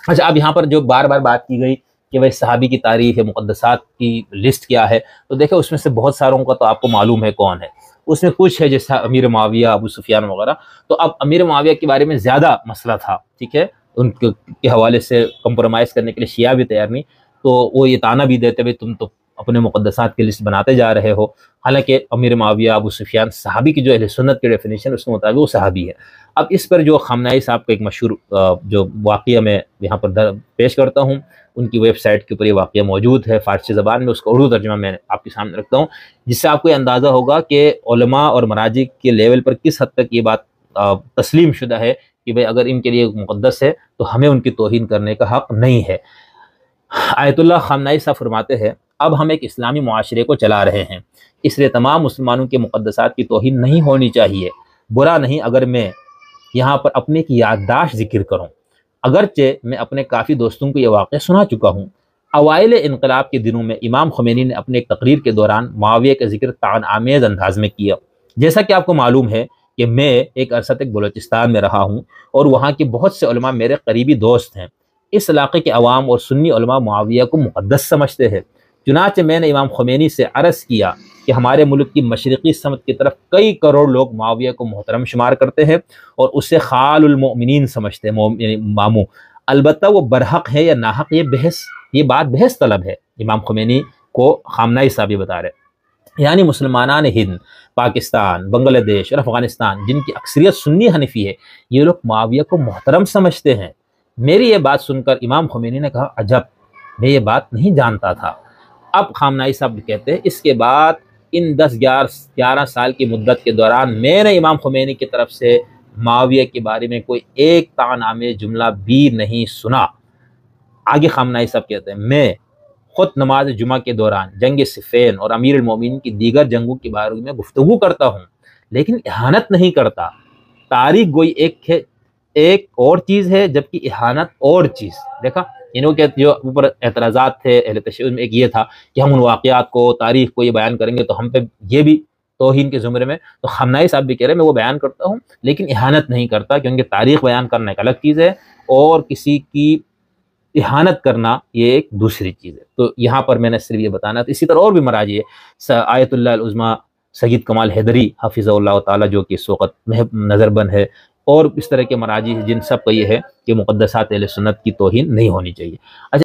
اچھا، اب یہاں پر جو بار بار بات کی گئی کہ بھائی صحابی کی تاریخ ہے، مقدسات کی لسٹ کیا ہے، تو دیکھیں اس میں سے بہت ساروں کا تو آپ کو معلوم ہے کون ہے، اس میں کچھ ہے جیسا امیر معاویہ، ابو سفیان وغیرہ. تو اب امیر معاویہ کے بارے میں زیادہ مسئلہ تھا، ٹھیک ہے، ان کے حوالے سے کمپرومائز کرنے کے لیے شیعہ بھی تیار نہیں، تو وہ یہ تانا بھی دیتے ہوئے تم تو اپنے مقدسات کی لسٹ بناتے جا رہے ہو. حالانکہ امیر معاویہ، ابو سفیان صحابی کی جو اہل سنت کی ڈیفینیشن اس کے مطابق وہ صحابی ہے. اب اس پر جو خامنہئی صاحب کا ایک مشہور جو واقعہ میں یہاں پر پیش کرتا ہوں، ان کی ویب سائٹ کے اوپر یہ واقعہ موجود ہے فارسی زبان میں، اس کا اردو ترجمہ میں آپ کے سامنے رکھتا ہوں، جس سے آپ کو یہ اندازہ ہوگا کہ علماء اور مراجع کے لیول پر کس حد تک یہ بات تسلیم شدہ ہے کہ بھئی اگر ان کے لیے مقدس ہے تو ہمیں ان کی توہین کرنے کا حق نہیں ہے. آیت اللہ خامنہئی صاحب فرماتے ہیں، اب ہم ایک اسلامی معاشرے کو چلا رہے ہیں، اس لیے تمام مسلمانوں کے مقدسات کی توہین نہیں ہونی چاہیے. برا نہیں اگر میں یہاں پر اپنے کی یادداشت ذکر کروں، اگرچہ میں اپنے کافی دوستوں کو یہ واقعہ سنا چکا ہوں. اوائل انقلاب کے دنوں میں امام خمینی نے اپنے ایک تقریر کے دوران معاویہ کا ذکر طعن آمیز انداز میں کیا. جیسا کہ آپ کو معلوم ہے کہ میں ایک عرصہ تک بلوچستان میں رہا ہوں اور وہاں کے بہت سے علماء میرے قریبی دوست ہیں. اس علاقے کے عوام اور سنی علماء معاویہ کو مقدس سمجھتے ہیں. چنانچہ میں نے امام خمینی سے عرض کیا کہ ہمارے ملک کی مشرقی سمت کی طرف کئی کروڑ لوگ معاویہ کو محترم شمار کرتے ہیں اور اسے خال المؤمنین سمجھتے ہیں، یعنی ماموں. البتہ وہ برحق ہے یا ناحق، یہ بات بحث طلب ہے. امام خمینی کو خامنہئی صاحب یہ بتا رہے، یعنی مسلمانان ہند، پاکستان، بنگلہ دیش اور افغانستان جن کی اکثریت سنی حنفی ہے، یہ لوگ معاویہ کو محترم سمجھتے ہیں. میری یہ بات سن کر امام خمینی نے کہا، عجب، میں یہ بات نہیں جانتا تھا. اب خامنہئی صاحب کہتے ہیں، اس کے بعد ان 10-11 سال کی مدت کے دوران میں نے امام خمینی کی طرف سے معاویہ کے بارے میں کوئی ایک طعن آمیز جملہ بھی نہیں سنا. آگے خامنہئی صاحب کہتے ہیں، میں خود نماز جمعہ کے دوران جنگ صفین اور امیر المومنین کی دیگر جنگوں کے بارے میں گفتگو کرتا ہوں، لیکن اہانت نہیں کرتا. تاریخ گوئی ایک اور چیز ہے جبکہ اہانت اور چیز. دیکھا، انہوں کے جو اوپر اعتراضات تھے اہل تشیع میں، ایک یہ تھا کہ ہم ان واقعات کو، تاریخ کو یہ بیان کریں گے تو ہم پہ یہ بھی توہین کے زمرے میں. تو خامنہئی صاحب بھی کہہ رہے ہیں میں وہ بیان کرتا ہوں لیکن اہانت نہیں کرتا، کیونکہ تاریخ بیان کرنا ایک الگ چیز ہے اور کسی کی اہانت کرنا یہ ایک دوسری چیز ہے. تو یہاں پر میں نے صرف یہ بتانا تھا. اسی طرح اور بھی مراجع ہے، آیت اللہ العظمیٰ سید کمال حیدری حفظہ اللہ تعالیٰ جو کہ اس وقت محب نظر بند ہے، اور اس طرح کے مراجع ہیں جن سب کا یہ ہے کہ مقدسات اہل سنت کی توہین نہیں ہونی چاہیے. اچھا،